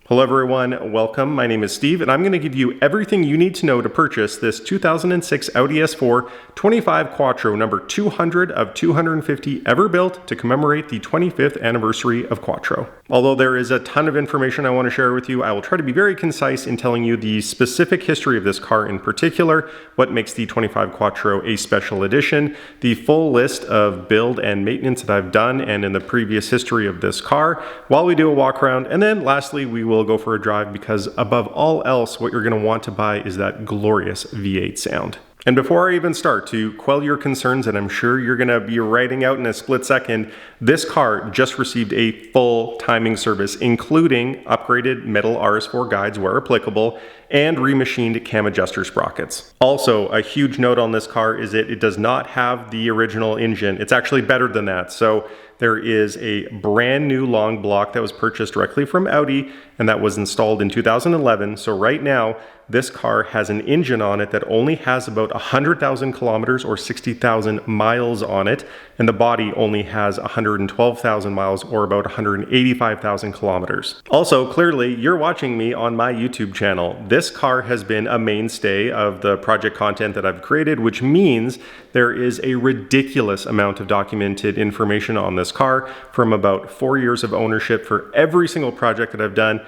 Hello everyone, welcome. My name is Steve and I'm going to give you everything you need to know to purchase this 2006 Audi S4 25 Quattro number 200 of 250 ever built to commemorate the 25th anniversary of Quattro. Although there is a ton of information I want to share with you, I will try to be very concise in telling you the specific history of this car in particular, what makes the 25 Quattro a special edition, the full list of build and maintenance that I've done and in the previous history of this car, while we do a walk around, and then lastly we will go for a drive because above all else what you're going to want to buy is that glorious V8 sound. And before I even start, to quell your concerns that I'm sure you're going to be writing out in a split second, this car just received a full timing service, including upgraded metal RS4 guides where applicable, and remachined cam adjuster sprockets. Also, a huge note on this car is that it does not have the original engine. It's actually better than that. So there is a brand new long block that was purchased directly from Audi and that was installed in 2011. So right now, this car has an engine on it that only has about 100,000 kilometers or 60,000 miles on it, and the body only has 112,000 miles or about 185,000 kilometers. Also, clearly, you're watching me on my YouTube channel. This car has been a mainstay of the project content that I've created, which means there is a ridiculous amount of documented information on this car from about 4 years of ownership for every single project that I've done.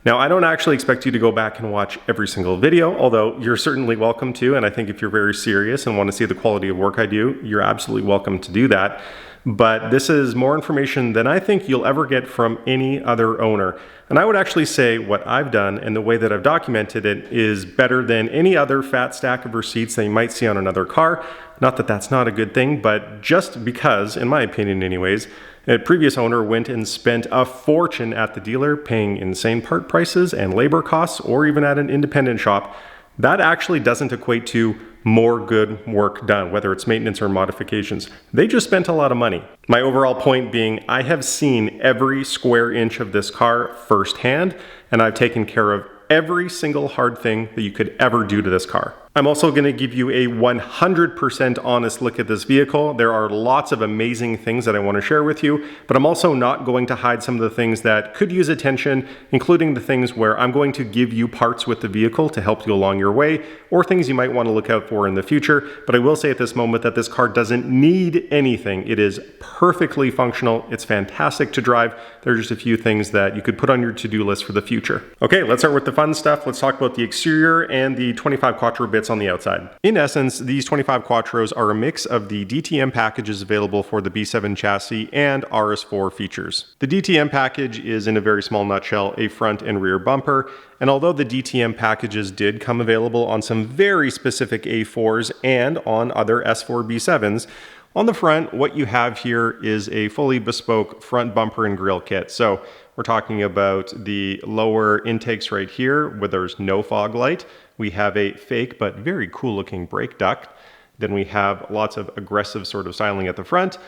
Now, I don't actually expect you to go back and watch every single video, although you're certainly welcome to, and I think if you're very serious and want to see the quality of work I do, you're absolutely welcome to do that. But this is more information than I think you'll ever get from any other owner. And I would actually say what I've done and the way that I've documented it is better than any other fat stack of receipts that you might see on another car. Not that that's not a good thing, but just because, in my opinion anyways, a previous owner went and spent a fortune at the dealer paying insane part prices and labor costs, or even at an independent shop, that actually doesn't equate to more good work done, whether it's maintenance or modifications. They just spent a lot of money. My overall point being, I have seen every square inch of this car firsthand, and I've taken care of every single hard thing that you could ever do to this car. I'm also going to give you a 100% honest look at this vehicle. There are lots of amazing things that I want to share with you, but I'm also not going to hide some of the things that could use attention, including the things where I'm going to give you parts with the vehicle to help you along your way, or things you might want to look out for in the future. But I will say at this moment that this car doesn't need anything. It is perfectly functional. It's fantastic to drive. There are just a few things that you could put on your to-do list for the future. Okay, let's start with the fun stuff. Let's talk about the exterior and the 25 Quattro bits on the outside. In essence, these 25 Quattros are a mix of the DTM packages available for the B7 chassis and RS4 features. The DTM package is, in a very small nutshell, a front and rear bumper, and although the DTM packages did come available on some very specific A4s and on other S4 B7s, on the front, what you have here is a fully bespoke front bumper and grille kit. So we're talking about the lower intakes right here where there's no fog light. We have a fake but very cool looking brake duct. Then we have lots of aggressive sort of styling at the front.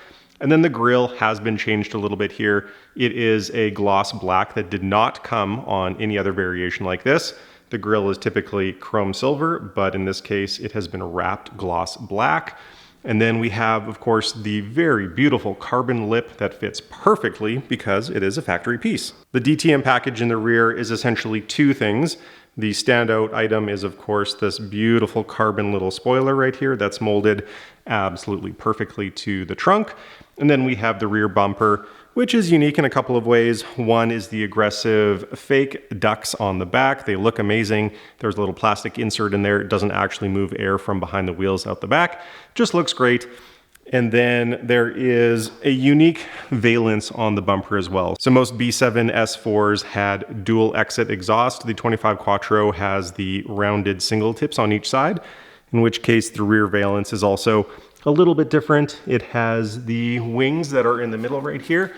And then the grille has been changed a little bit here. It is a gloss black that did not come on any other variation like this. The grille is typically chrome silver, but in this case it has been wrapped gloss black. And then we have, of course, the very beautiful carbon lip that fits perfectly because it is a factory piece. The DTM package in the rear is essentially two things. The standout item is, of course, this beautiful carbon little spoiler right here that's molded absolutely perfectly to the trunk. And then we have the rear bumper, which is unique in a couple of ways. One is the aggressive fake ducts on the back. They look amazing. There's a little plastic insert in there. It doesn't actually move air from behind the wheels out the back. Just looks great. And then there is a unique valence on the bumper as well. So most B7 S4s had dual exit exhaust. The 25 Quattro has the rounded single tips on each side, in which case the rear valence is also a little bit different. It has the wings that are in the middle right here.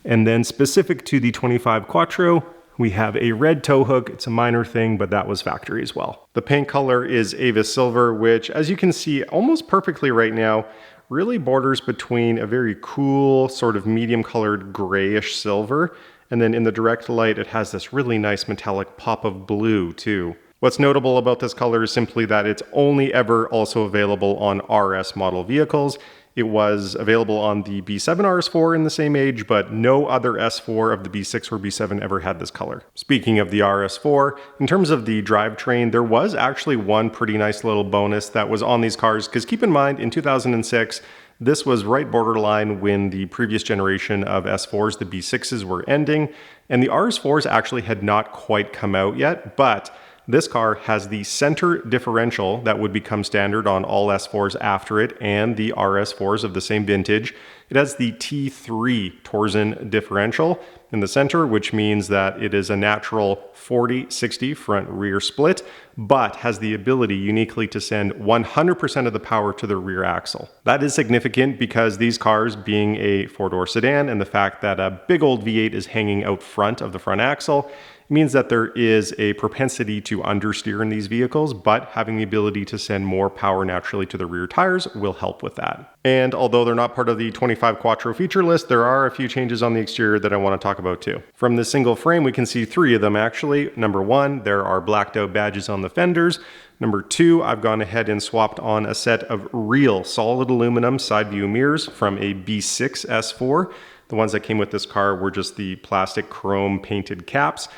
And then specific to the 25 Quattro, we have a red tow hook. It's a minor thing, but that was factory as well. The paint color is Avis Silver, which, as you can see almost perfectly right now, really borders between a very cool sort of medium colored grayish silver. And then in the direct light, it has this really nice metallic pop of blue too. What's notable about this color is simply that it's only ever also available on RS model vehicles. It was available on the B7 RS4 in the same age, but no other S4 of the B6 or B7 ever had this color. Speaking of the RS4, in terms of the drivetrain, there was actually one pretty nice little bonus that was on these cars, because keep in mind, in 2006, this was right borderline when the previous generation of S4s, the B6s, were ending, and the RS4s actually had not quite come out yet, but this car has the center differential that would become standard on all S4s after it and the RS4s of the same vintage. It has the T3 torsion differential in the center, which means that it is a natural 40-60 front rear split, but has the ability uniquely to send 100% of the power to the rear axle. That is significant because these cars, being a four-door sedan and the fact that a big old V8 is hanging out front of the front axle, means that there is a propensity to understeer in these vehicles, but having the ability to send more power naturally to the rear tires will help with that. And although they're not part of the 25 Quattro feature list, there are a few changes on the exterior that I want to talk about too. From the single frame, we can see three of them actually. Number one, there are blacked out badges on the fenders. Number two, I've gone ahead and swapped on a set of real solid aluminum side view mirrors from a B6 S4. The ones that came with this car were just the plastic chrome painted caps.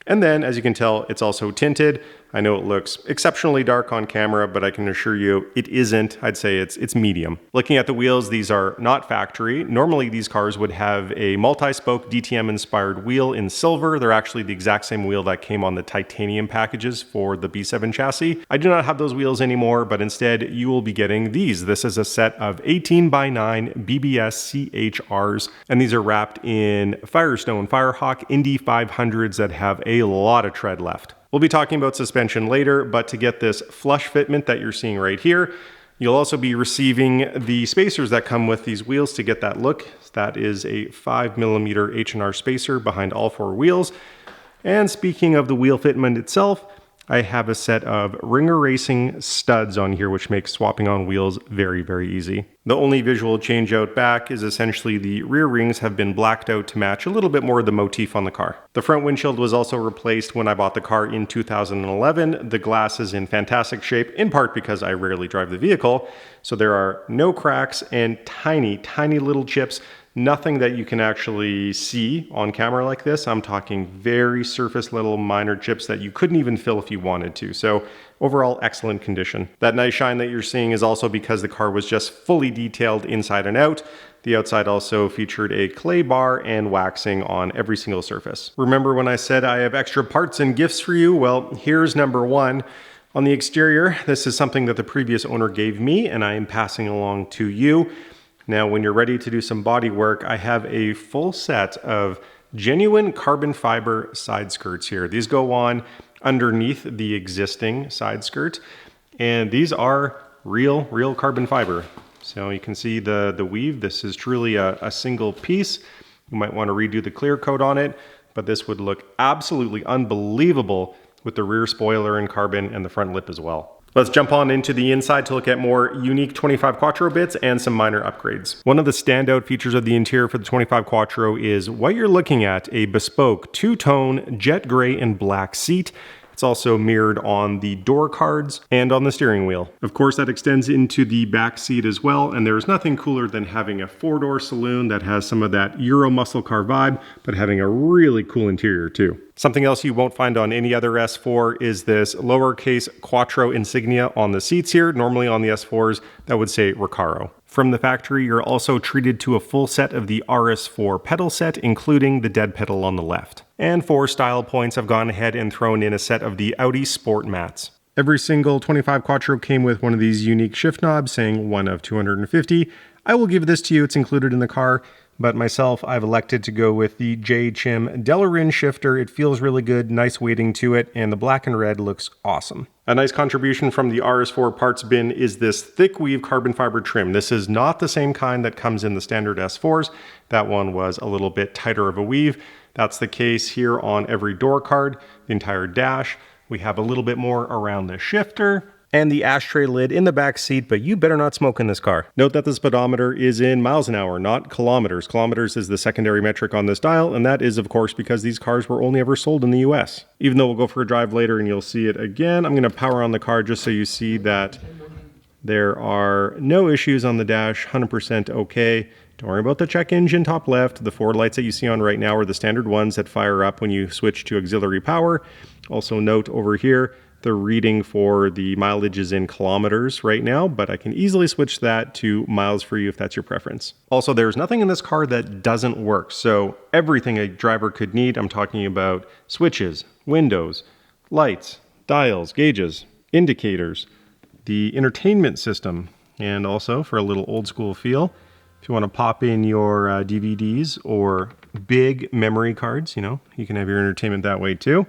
And then, as you can tell, it's also tinted. I know it looks exceptionally dark on camera, but I can assure you it isn't. I'd say it's medium. Looking at the wheels, these are not factory. Normally, these cars would have a multi-spoke DTM-inspired wheel in silver. They're actually the exact same wheel that came on the titanium packages for the B7 chassis. I do not have those wheels anymore, but instead, you will be getting these. This is a set of 18x9 BBS CHRs, and these are wrapped in Firestone Firehawk Indy 500s that have a lot of tread left. We'll be talking about suspension later, but to get this flush fitment that you're seeing right here, you'll also be receiving the spacers that come with these wheels to get that look. That is a 5mm H&R spacer behind all four wheels. And speaking of the wheel fitment itself, I have a set of Ringer Racing studs on here, which makes swapping on wheels very, very easy. The only visual change out back is essentially the rear rings have been blacked out to match a little bit more of the motif on the car. The front windshield was also replaced when I bought the car in 2011. The glass is in fantastic shape, in part because I rarely drive the vehicle, so there are no cracks and tiny, tiny little chips. Nothing that you can actually see on camera like this. I'm talking very surface little minor chips that you couldn't even fill if you wanted to. So overall, excellent condition. That nice shine that you're seeing is also because the car was just fully detailed inside and out. The outside also featured a clay bar and waxing on every single surface. Remember when I said I have extra parts and gifts for you? Well, here's number one. On the exterior, this is something that the previous owner gave me and I am passing along to you. Now, when you're ready to do some body work, I have a full set of genuine carbon fiber side skirts here. These go on underneath the existing side skirt, and these are real carbon fiber. So you can see the weave. This is truly a single piece. You might want to redo the clear coat on it, but this would look absolutely unbelievable with the rear spoiler in carbon and the front lip as well. Let's jump on into the inside to look at more unique 25 Quattro bits and some minor upgrades. One of the standout features of the interior for the 25 Quattro is what you're looking at, a bespoke two-tone jet gray and black seat. It's also mirrored on the door cards and on the steering wheel. Of course, that extends into the back seat as well, and there's nothing cooler than having a four-door saloon that has some of that Euro muscle car vibe, but having a really cool interior too. Something else you won't find on any other S4 is this lowercase Quattro insignia on the seats here. Normally on the S4s, that would say Recaro. From the factory, you're also treated to a full set of the RS4 pedal set, including the dead pedal on the left. And for style points, I've gone ahead and thrown in a set of the Audi Sport mats. Every single 25 Quattro came with one of these unique shift knobs saying 1 of 250. I will give this to you, it's included in the car. But myself, I've elected to go with the J. Chim Delarin shifter. It feels really good, nice weighting to it, and the black and red looks awesome. A nice contribution from the RS4 parts bin is this thick weave carbon fiber trim. This is not the same kind that comes in the standard S4s. That one was a little bit tighter of a weave. That's the case here on every door card, the entire dash. We have a little bit more around the shifter and the ashtray lid in the back seat, but you better not smoke in this car. Note that the speedometer is in miles an hour, not kilometers. Kilometers is the secondary metric on this dial, and that is, of course, because these cars were only ever sold in the US. Even though we'll go for a drive later and you'll see it again, I'm going to power on the car just so you see that There are no issues on the dash, 100% okay. Don't worry about the check engine top left. The 4 lights that you see on right now are the standard ones that fire up when you switch to auxiliary power. Also note over here, the reading for the mileage is in kilometers right now, but I can easily switch that to miles for you if that's your preference. Also, there's nothing in this car that doesn't work. So everything a driver could need, I'm talking about switches, windows, lights, dials, gauges, indicators, the entertainment system, and also for a little old school feel, if you want to pop in your DVDs or big memory cards, you can have your entertainment that way too.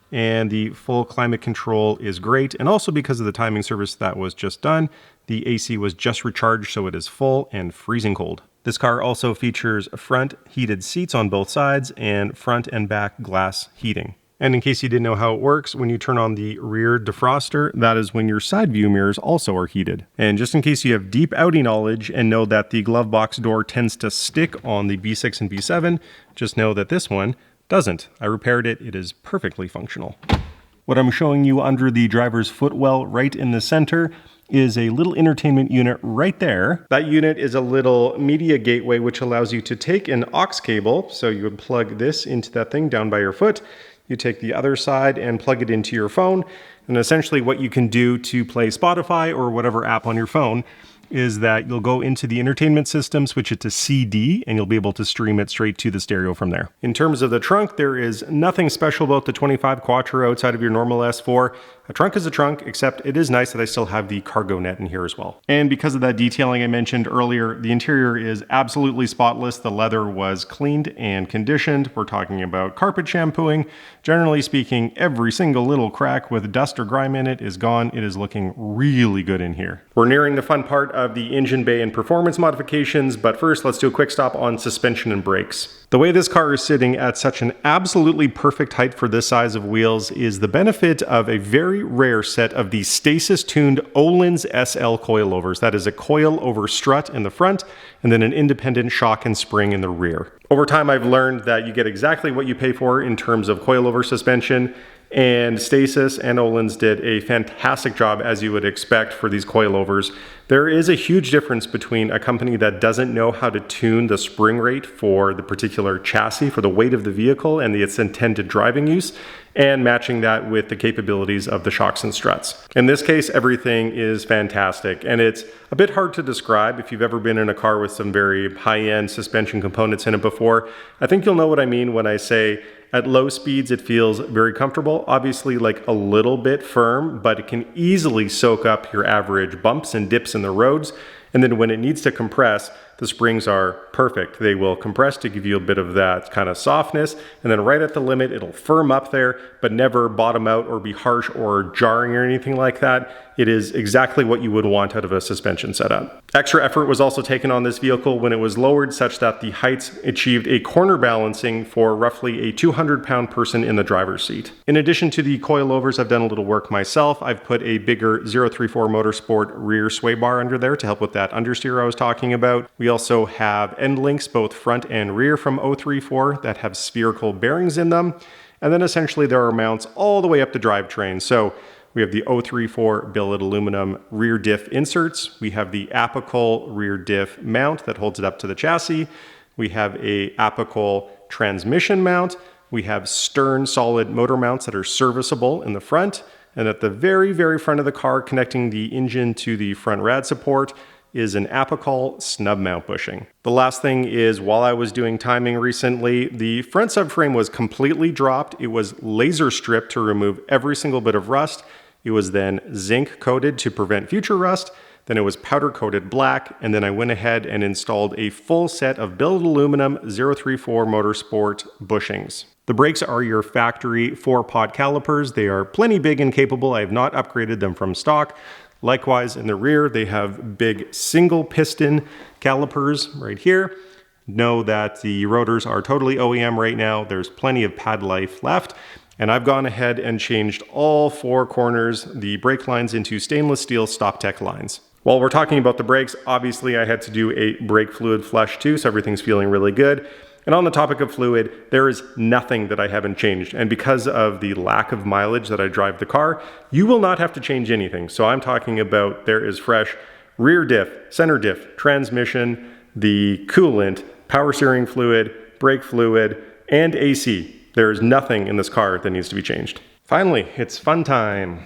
And the full climate control is great. And also because of the timing service that was just done, the AC was just recharged, so it is full and freezing cold. This car also features front heated seats on both sides and front and back glass heating. And in case you didn't know how it works, when you turn on the rear defroster, that is when your side view mirrors also are heated. And just in case you have deep Audi knowledge and know that the glove box door tends to stick on the B6 and B7, just know that this one doesn't. I repaired it. It is perfectly functional. What I'm showing you under the driver's footwell right in the center is a little entertainment unit right there. That unit is a little media gateway which allows you to take an aux cable. So you would plug this into that thing down by your foot. You take the other side and plug it into your phone. And essentially what you can do to play Spotify or whatever app on your phone is that you'll go into the entertainment system, switch it to CD, and you'll be able to stream it straight to the stereo from there. In terms of the trunk, there is nothing special about the 25 Quattro outside of your normal S4. A trunk is a trunk, except it is nice that I still have the cargo net in here as well. And because of that detailing I mentioned earlier, the interior is absolutely spotless. The leather was cleaned and conditioned. We're talking about carpet shampooing. Generally speaking, every single little crack with dust or grime in it is gone. It is looking really good in here. We're nearing the fun part of the engine bay and performance modifications, but first let's do a quick stop on suspension and brakes. The way this car is sitting at such an absolutely perfect height for this size of wheels is the benefit of a very rare set of the stasis-tuned Öhlins SL coilovers. That is a coil-over strut in the front and then an independent shock and spring in the rear. Over time, I've learned that you get exactly what you pay for in terms of coilover suspension, and Stasis and Öhlins did a fantastic job, as you would expect, for these coilovers. There is a huge difference between a company that doesn't know how to tune the spring rate for the particular chassis, for the weight of the vehicle and its intended driving use, and matching that with the capabilities of the shocks and struts. In this case, everything is fantastic, and it's a bit hard to describe. If you've ever been in a car with some very high-end suspension components in it before, I think you'll know what I mean when I say at low speeds, it feels very comfortable, obviously like a little bit firm, but it can easily soak up your average bumps and dips in the roads. And then when it needs to compress, the springs are perfect. They will compress to give you a bit of that kind of softness. And then right at the limit, it'll firm up there, but never bottom out or be harsh or jarring or anything like that. It is exactly what you would want out of a suspension setup. Extra effort was also taken on this vehicle when it was lowered such that the heights achieved a corner balancing for roughly a 200-pound person in the driver's seat. In addition to the coilovers, I've done a little work myself. I've put a bigger 034 Motorsport rear sway bar under there to help with that understeer I was talking about. We also have end links, both front and rear from 034 that have spherical bearings in them. And then essentially there are mounts all the way up the drivetrain. So we have the 034 billet aluminum rear diff inserts. We have the apical rear diff mount that holds it up to the chassis. We have a apical transmission mount. We have stern solid motor mounts that are serviceable in the front. And at the very, very front of the car, connecting the engine to the front rad support, is an apical snub mount bushing. The last thing is, while I was doing timing recently, the front subframe was completely dropped. It was laser stripped to remove every single bit of rust. It was then zinc coated to prevent future rust. Then it was powder coated black. And then I went ahead and installed a full set of billet aluminum 034 Motorsport bushings. The brakes are your factory 4-pot calipers. They are plenty big and capable. I have not upgraded them from stock. Likewise, in the rear, they have big single piston calipers right here. Know that the rotors are totally OEM right now. There's plenty of pad life left. And I've gone ahead and changed all 4 corners, the brake lines, into stainless steel StopTech lines. While we're talking about the brakes, obviously I had to do a brake fluid flush too, so everything's feeling really good. And on the topic of fluid, there is nothing that I haven't changed. And because of the lack of mileage that I drive the car, you will not have to change anything. So I'm talking about there is fresh rear diff, center diff, transmission, the coolant, power steering fluid, brake fluid, and AC. There is nothing in this car that needs to be changed. Finally, it's fun time.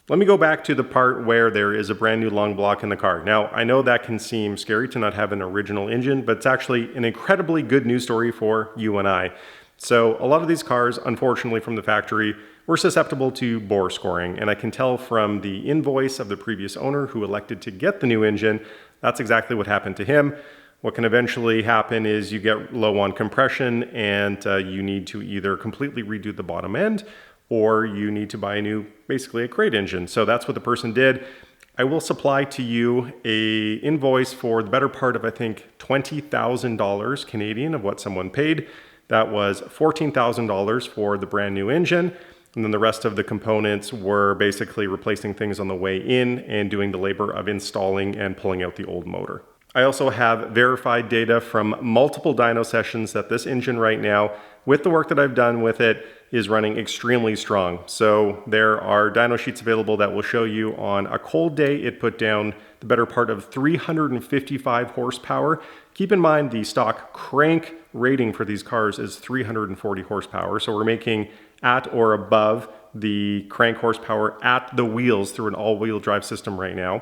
Let me go back to the part where there is a brand new long block in the car. Now, I know that can seem scary to not have an original engine, but it's actually an incredibly good news story for you and I. So a lot of these cars, unfortunately from the factory, were susceptible to bore scoring. And I can tell from the invoice of the previous owner who elected to get the new engine, that's exactly what happened to him. What can eventually happen is you get low on compression and you need to either completely redo the bottom end or you need to buy basically a crate engine. So that's what the person did. I will supply to you a invoice for the better part of, I think, $20,000 Canadian of what someone paid. That was $14,000 for the brand new engine. And then the rest of the components were basically replacing things on the way in and doing the labor of installing and pulling out the old motor. I also have verified data from multiple dyno sessions that this engine right now, with the work that I've done with it, is running extremely strong. So there are dyno sheets available that will show you on a cold day it put down the better part of 355 horsepower. Keep in mind the stock crank rating for these cars is 340 horsepower. So we're making at or above the crank horsepower at the wheels through an all-wheel drive system right now.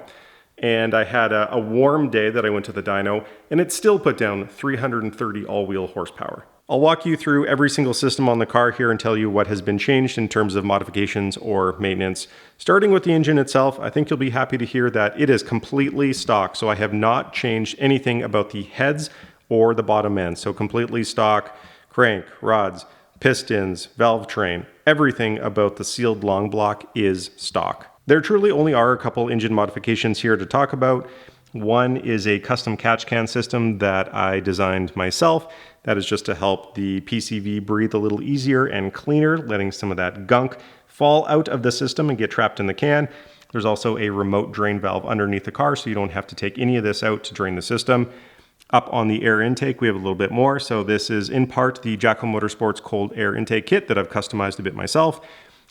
And I had a warm day that I went to the dyno, and it still put down 330 all-wheel horsepower. I'll walk you through every single system on the car here and tell you what has been changed in terms of modifications or maintenance. Starting with the engine itself, I think you'll be happy to hear that it is completely stock, so I have not changed anything about the heads or the bottom end. So completely stock crank, rods, pistons, valve train, everything about the sealed long block is stock. There truly only are a couple engine modifications here to talk about. One is a custom catch can system that I designed myself. That is just to help the PCV breathe a little easier and cleaner, letting some of that gunk fall out of the system and get trapped in the can. There's also a remote drain valve underneath the car, so you don't have to take any of this out to drain the system. Up on the air intake, we have a little bit more. So this is in part the Jackal Motorsports cold air intake kit that I've customized a bit myself.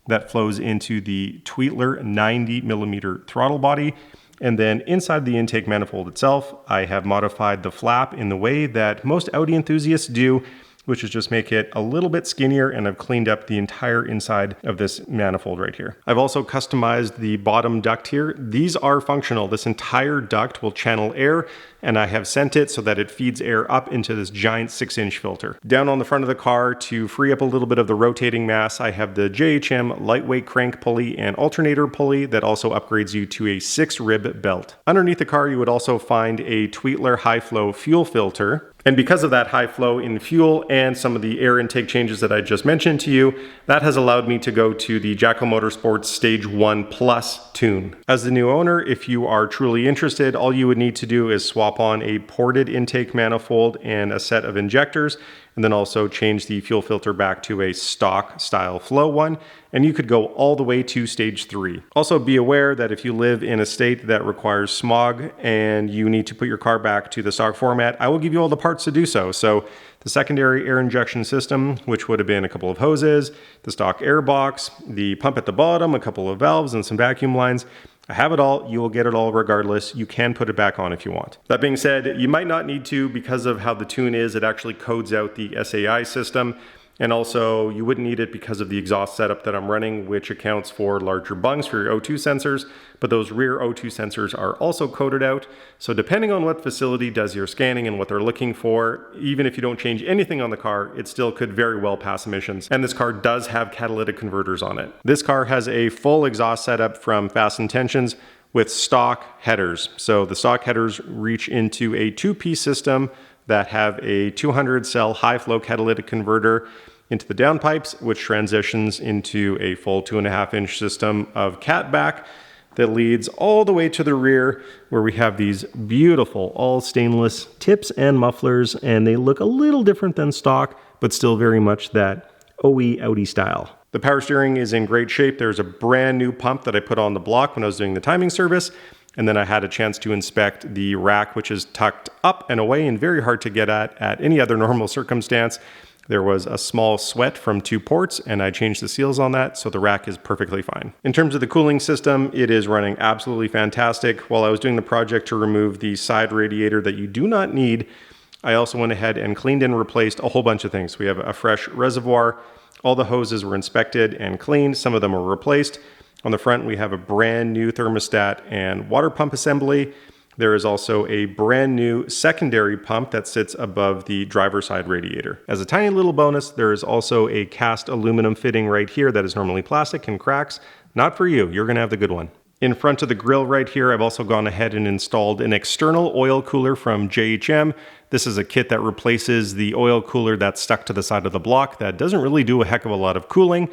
That flows into the Tweetler 90mm throttle body. And then inside the intake manifold itself, I have modified the flap in the way that most Audi enthusiasts do, which is just make it a little bit skinnier, and I've cleaned up the entire inside of this manifold right here. I've also customized the bottom duct here. These are functional. This entire duct will channel air, and I have sent it so that it feeds air up into this giant 6-inch filter. Down on the front of the car, to free up a little bit of the rotating mass, I have the JHM lightweight crank pulley and alternator pulley that also upgrades you to a 6-rib belt. Underneath the car, you would also find a Tweetler high flow fuel filter. And because of that high flow in fuel and some of the air intake changes that I just mentioned to you, that has allowed me to go to the Jackal Motorsports Stage 1 Plus tune. As the new owner, if you are truly interested, all you would need to do is swap on a ported intake manifold and a set of injectors, and then also change the fuel filter back to a stock style flow one, and you could go all the way to stage 3. Also be aware that if you live in a state that requires smog and you need to put your car back to the stock format, I will give you all the parts to do so. So the secondary air injection system, which would have been a couple of hoses, the stock air box, the pump at the bottom, a couple of valves, and some vacuum lines. I have it all. You will get it all regardless. You can put it back on if you want. That being said, you might not need to because of how the tune is. It actually codes out the SAI system. And also you wouldn't need it because of the exhaust setup that I'm running, which accounts for larger bungs for your O2 sensors, but those rear O2 sensors are also coded out. So depending on what facility does your scanning and what they're looking for, even if you don't change anything on the car, it still could very well pass emissions. And this car does have catalytic converters on it. This car has a full exhaust setup from Fast Intentions with stock headers. So the stock headers reach into a 2-piece system that have a 200 cell high flow catalytic converter into the downpipes, which transitions into a full 2.5-inch system of catback that leads all the way to the rear, where we have these beautiful all stainless tips and mufflers, and they look a little different than stock, but still very much that OE Audi style. The power steering is in great shape. There's a brand new pump that I put on the block when I was doing the timing service, And then I had a chance to inspect the rack, which is tucked up and away and very hard to get at any other normal circumstance. There was a small sweat from 2 ports, and I changed the seals on that, so the rack is perfectly fine. In terms of the cooling system, it is running absolutely fantastic. While I was doing the project to remove the side radiator that you do not need, I also went ahead and cleaned and replaced a whole bunch of things. We have a fresh reservoir. All the hoses were inspected and cleaned. Some of them were replaced. On the front, we have a brand new thermostat and water pump assembly. There is also a brand new secondary pump that sits above the driver's side radiator. As a tiny little bonus, there is also a cast aluminum fitting right here that is normally plastic and cracks. Not for you, you're gonna have the good one. In front of the grill right here, I've also gone ahead and installed an external oil cooler from JHM. This is a kit that replaces the oil cooler that's stuck to the side of the block that doesn't really do a heck of a lot of cooling,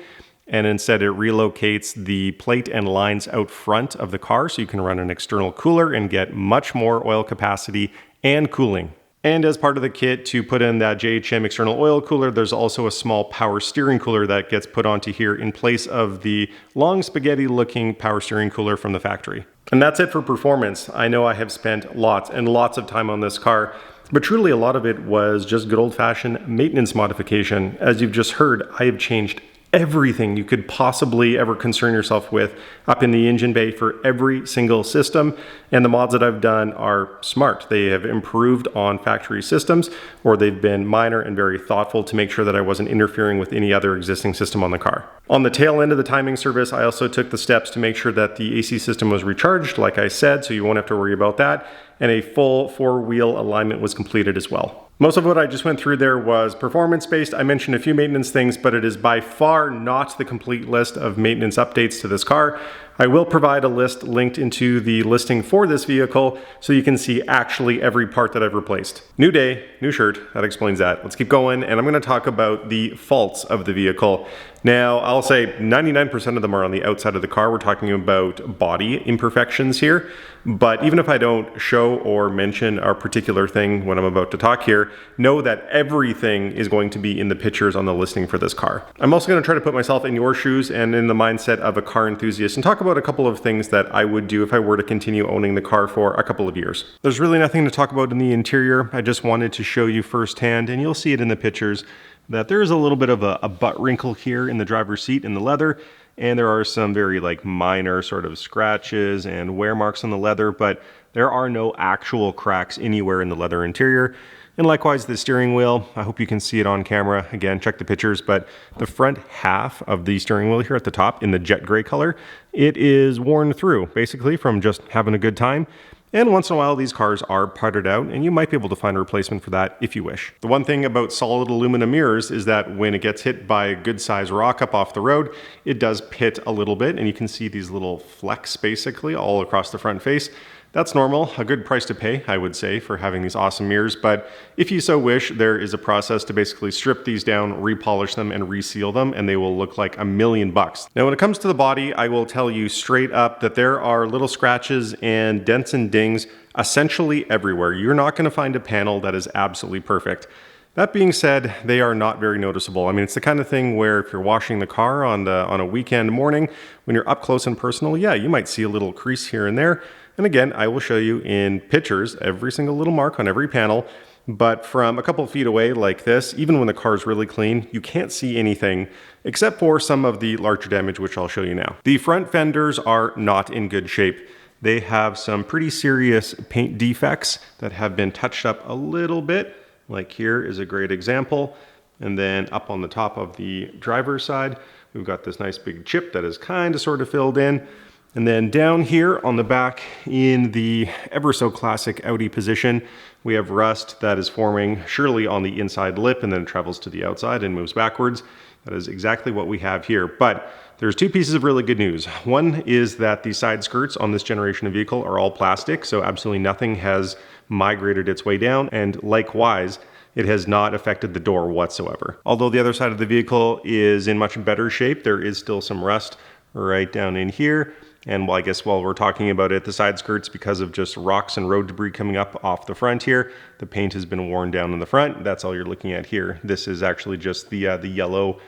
and instead it relocates the plate and lines out front of the car so you can run an external cooler and get much more oil capacity and cooling. And as part of the kit to put in that JHM external oil cooler, there's also a small power steering cooler that gets put onto here in place of the long spaghetti looking power steering cooler from the factory. And that's it for performance. I know I have spent lots and lots of time on this car, but truly a lot of it was just good old-fashioned maintenance modification. As you've just heard, I have changed everything you could possibly ever concern yourself with up in the engine bay for every single system. And the mods that I've done are smart. They have improved on factory systems, or they've been minor and very thoughtful to make sure that I wasn't interfering with any other existing system on the car. On the tail end of the timing service, I also took the steps to make sure that the AC system was recharged, like I said, so you won't have to worry about that. And a full 4-wheel alignment was completed as well. Most of what I just went through there was performance-based. I mentioned a few maintenance things, but it is by far not the complete list of maintenance updates to this car. I will provide a list linked into the listing for this vehicle so you can see actually every part that I've replaced. New day, new shirt, that explains that. Let's keep going, and I'm gonna talk about the faults of the vehicle. Now, I'll say 99% of them are on the outside of the car. We're talking about body imperfections here, but even if I don't show or mention a particular thing when I'm about to talk here, know that everything is going to be in the pictures on the listing for this car. I'm also gonna try to put myself in your shoes and in the mindset of a car enthusiast and talk about a couple of things that I would do if I were to continue owning the car for a couple of years. There's really nothing to talk about in the interior. I just wanted to show you firsthand, and you'll see it in the pictures, that there is a little bit of a butt wrinkle here in the driver's seat in the leather, and there are some very minor sort of scratches and wear marks on the leather, but there are no actual cracks anywhere in the leather interior. And likewise, the steering wheel, I hope you can see it on camera. Again, check the pictures, but the front half of the steering wheel here at the top in the jet gray color, it is worn through, basically from just having a good time. And once in a while, these cars are puttered out, and you might be able to find a replacement for that if you wish. The one thing about solid aluminum mirrors is that when it gets hit by a good size rock up off the road, it does pit a little bit, and you can see these little flecks basically all across the front face. That's normal, a good price to pay, I would say, for having these awesome mirrors, but if you so wish, there is a process to basically strip these down, repolish them, and reseal them, and they will look like $1 million. Now, when it comes to the body, I will tell you straight up that there are little scratches and dents and dings essentially everywhere. You're not going to find a panel that is absolutely perfect. That being said, they are not very noticeable. I mean, it's the kind of thing where if you're washing the car on a weekend morning, when you're up close and personal, yeah, you might see a little crease here and there. And again, I will show you in pictures every single little mark on every panel, but from a couple of feet away like this, even when the car is really clean, you can't see anything except for some of the larger damage, which I'll show you now. The front fenders are not in good shape. They have some pretty serious paint defects that have been touched up a little bit. Like here is a great example. And then up on the top of the driver's side, we've got this nice big chip that is kind of sort of filled in. And then down here on the back in the ever so classic Audi position, we have rust that is forming surely on the inside lip and then it travels to the outside and moves backwards. That is exactly what we have here. But there's two pieces of really good news. One is that the side skirts on this generation of vehicle are all plastic, so absolutely nothing has migrated its way down, and likewise, it has not affected the door whatsoever. Although the other side of the vehicle is in much better shape, there is still some rust right down in here. And well, I guess while we're talking about it, the side skirts, because of just rocks and road debris coming up off the front here, the paint has been worn down in the front. That's all you're looking at here. This is actually just the yellow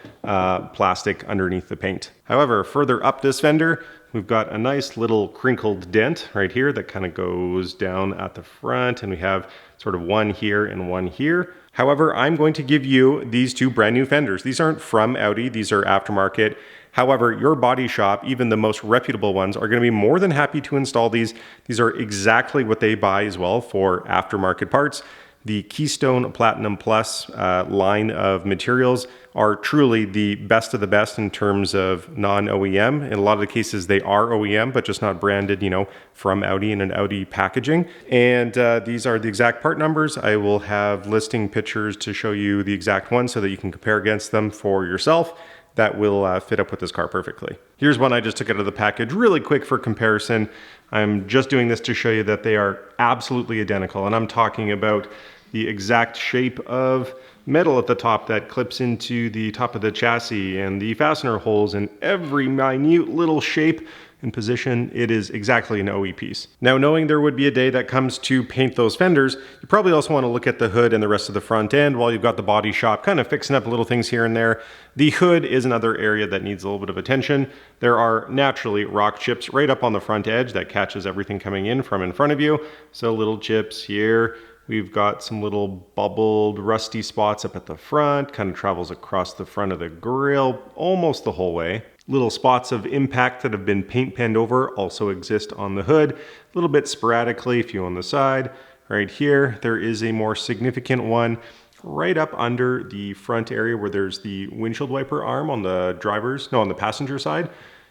plastic underneath the paint. However, further up this fender, We've got a nice little crinkled dent right here that kind of goes down at the front, and we have sort of one here and one here. However, I'm going to give you these two brand new fenders. These aren't from Audi, these are aftermarket. However, your body shop, even the most reputable ones, are going to be more than happy to install these. These are exactly what they buy as well for aftermarket parts. The Keystone Platinum Plus line of materials are truly the best of the best in terms of non-OEM. In a lot of the cases, they are OEM, but just not branded, you know, from Audi in an Audi packaging. And these are the exact part numbers. I will have listing pictures to show you the exact ones so that you can compare against them for yourself. That will fit up with this car perfectly. Here's one I just took out of the package really quick for comparison. I'm just doing this to show you that they are absolutely identical, and I'm talking about the exact shape of metal at the top that clips into the top of the chassis, and the fastener holes in every minute little shape and position. It is exactly an OE piece. Now, knowing there would be a day that comes to paint those fenders, you probably also want to look at the hood and the rest of the front end while you've got the body shop kind of fixing up little things here and there. The hood is another area that needs a little bit of attention. There are naturally rock chips right up on the front edge that catches everything coming in from in front of you. So little chips here. We've got some little bubbled rusty spots up at the front, kind of travels across the front of the grille almost the whole way. Little spots of impact that have been paint penned over also exist on the hood, a little bit sporadically, a few on the side. Right here, there is a more significant one right up under the front area where there's the windshield wiper arm on the passenger side.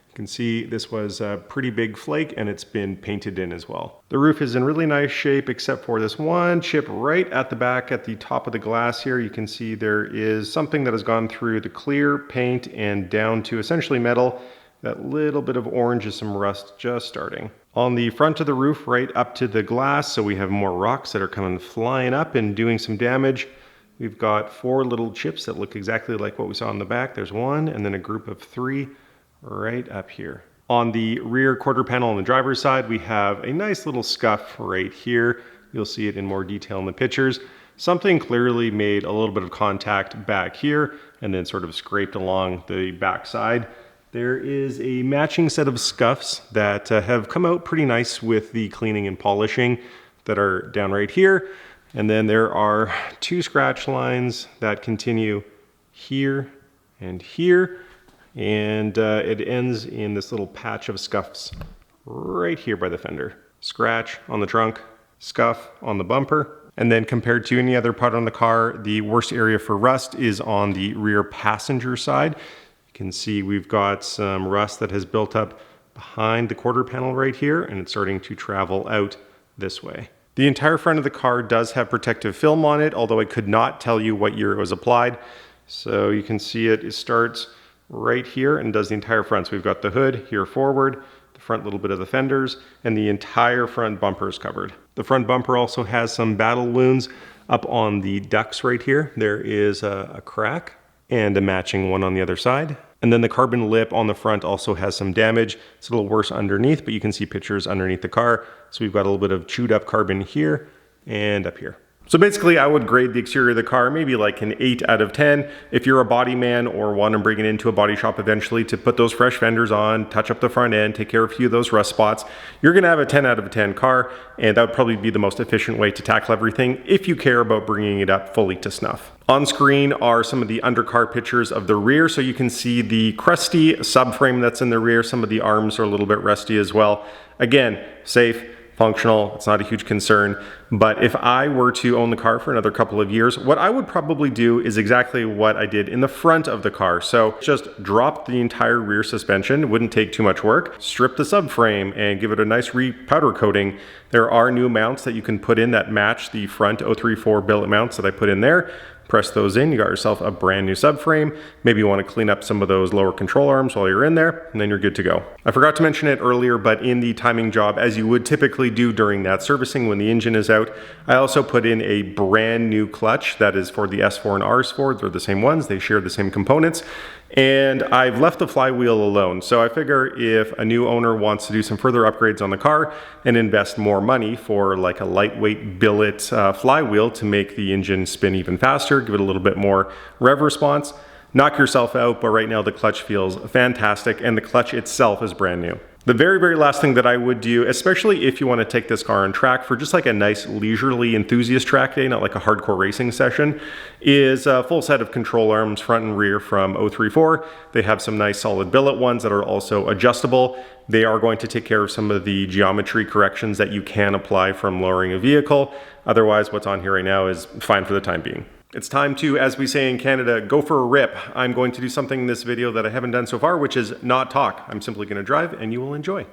You can see this was a pretty big flake, and it's been painted in as well. The roof is in really nice shape except for this one chip right at the back at the top of the glass here. You can see there is something that has gone through the clear paint and down to essentially metal. That little bit of orange is some rust just starting. On the front of the roof right up to the glass, so we have more rocks that are coming flying up and doing some damage. We've got 4 little chips that look exactly like what we saw on the back. There's one, and then a group of 3 right up here. On the rear quarter panel on the driver's side, we have a nice little scuff right here. You'll see it in more detail in the pictures. Something clearly made a little bit of contact back here and then sort of scraped along the back side. There is a matching set of scuffs that have come out pretty nice with the cleaning and polishing that are down right here. And then there are 2 scratch lines that continue here and here. And it ends in this little patch of scuffs right here by the fender. Scratch on the trunk, scuff on the bumper. And then compared to any other part on the car, the worst area for rust is on the rear passenger side. You can see we've got some rust that has built up behind the quarter panel right here, and it's starting to travel out this way. The entire front of the car does have protective film on it, although I could not tell you what year it was applied. So you can see it starts right here and does the entire front. So we've got the hood here forward, the front little bit of the fenders, and the entire front bumper is covered. The front bumper also has some battle wounds up on the ducts right here. There is a crack and a matching one on the other side. And then the carbon lip on the front also has some damage. It's a little worse underneath, but you can see pictures underneath the car. So we've got a little bit of chewed up carbon here and up here. So basically, I would grade the exterior of the car maybe like an 8 out of 10. If you're a body man or want to bring it into a body shop eventually to put those fresh fenders on, touch up the front end, take care of a few of those rust spots, you're going to have a 10 out of 10 car, and that would probably be the most efficient way to tackle everything if you care about bringing it up fully to snuff. On screen are some of the undercar pictures of the rear, so you can see the crusty subframe that's in the rear. Some of the arms are a little bit rusty as well. Again, safe, functional, it's not a huge concern. But if I were to own the car for another couple of years, what I would probably do is exactly what I did in the front of the car. So just drop the entire rear suspension. It wouldn't take too much work. Strip the subframe and give it a nice re-powder coating. There are new mounts that you can put in that match the front 034 billet mounts that I put in there. Press those in, you got yourself a brand new subframe. Maybe you want to clean up some of those lower control arms while you're in there, and then you're good to go. I forgot to mention it earlier, but in the timing job, as you would typically do during that servicing when the engine is out, I also put in a brand new clutch that is for the S4 and RS4. They're the same ones, they share the same components. And I've left the flywheel alone. So I figure if a new owner wants to do some further upgrades on the car and invest more money for like a lightweight billet flywheel to make the engine spin even faster, give it a little bit more rev response, knock yourself out. But right now the clutch feels fantastic and the clutch itself is brand new. The very, very last thing that I would do, especially if you want to take this car on track for just like a nice leisurely enthusiast track day, not like a hardcore racing session, is a full set of control arms, front and rear from 034. They have some nice solid billet ones that are also adjustable. They are going to take care of some of the geometry corrections that you can apply from lowering a vehicle. Otherwise, what's on here right now is fine for the time being. It's time to, as we say in Canada, go for a rip. I'm going to do something in this video that I haven't done so far, which is not talk. I'm simply going to drive and you will enjoy.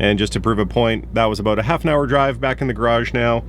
And just to prove a point, that was about a half an hour drive. Back in the garage now.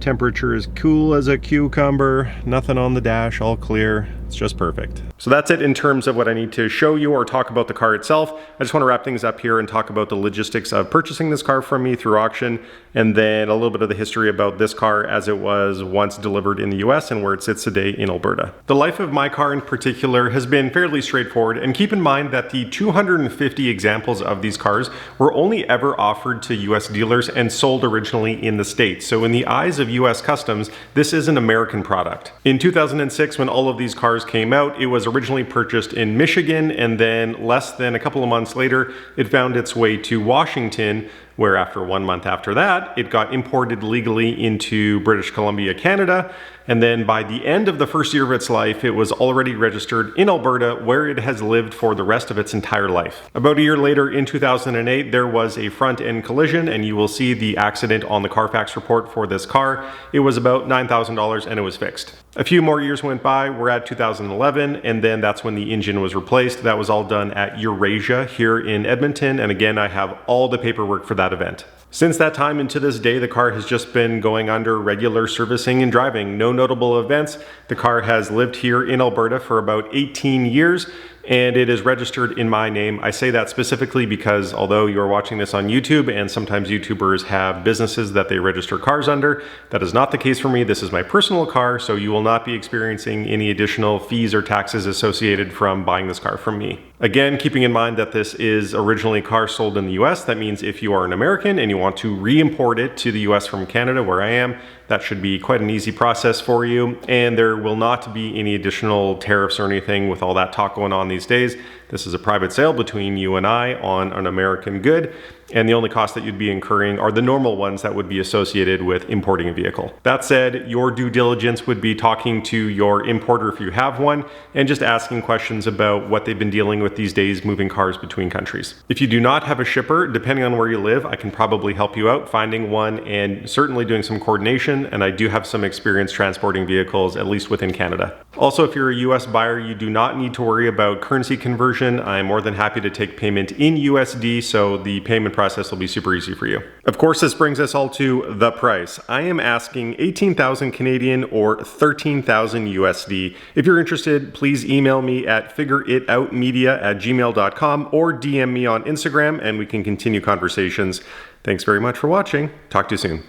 Temperature is cool as a cucumber, nothing on the dash, all clear. It's just perfect. So that's it in terms of what I need to show you or talk about the car itself. I just want to wrap things up here and talk about the logistics of purchasing this car from me through auction, and then a little bit of the history about this car as it was once delivered in the US and where it sits today in Alberta. The life of my car in particular has been fairly straightforward, and keep in mind that the 250 examples of these cars were only ever offered to US dealers and sold originally in the States. So in the eyes of US Customs, this is an American product. In 2006, when all of these cars came out, it was originally purchased in Michigan, and then less than a couple of months later, it found its way to Washington, where after 1 month after that, it got imported legally into British Columbia, Canada. And then by the end of the first year of its life, it was already registered in Alberta, where it has lived for the rest of its entire life. About a year later, in 2008, there was a front-end collision, and you will see the accident on the Carfax report for this car. It was about $9,000 and it was fixed. A few more years went by, we're at 2011, and then that's when the engine was replaced. That was all done at Eurasia here in Edmonton, and again, I have all the paperwork for that event. Since that time and to this day, the car has just been going under regular servicing and driving. No notable events. The car has lived here in Alberta for about 18 years, and it is registered in my name. I say that specifically because although you're watching this on YouTube and sometimes YouTubers have businesses that they register cars under, that is not the case for me. This is my personal car, so you will not be experiencing any additional fees or taxes associated from buying this car from me. Again, keeping in mind that this is originally a car sold in the US, that means if you are an American and you want to re-import it to the US from Canada, where I am, that should be quite an easy process for you, and there will not be any additional tariffs or anything with all that talk going on these days. This is a private sale between you and I on an American good, and the only costs that you'd be incurring are the normal ones that would be associated with importing a vehicle. That said, your due diligence would be talking to your importer if you have one, and just asking questions about what they've been dealing with these days moving cars between countries. If you do not have a shipper, depending on where you live, I can probably help you out finding one and certainly doing some coordination, and I do have some experience transporting vehicles, at least within Canada. Also, if you're a US buyer, you do not need to worry about currency conversion. I'm more than happy to take payment in USD, so the payment process will be super easy for you. Of course, this brings us all to the price. I am asking 18,000 Canadian or 13,000 USD. If you're interested, please email me at figureitoutmedia@gmail.com or DM me on Instagram and we can continue conversations. Thanks very much for watching. Talk to you soon.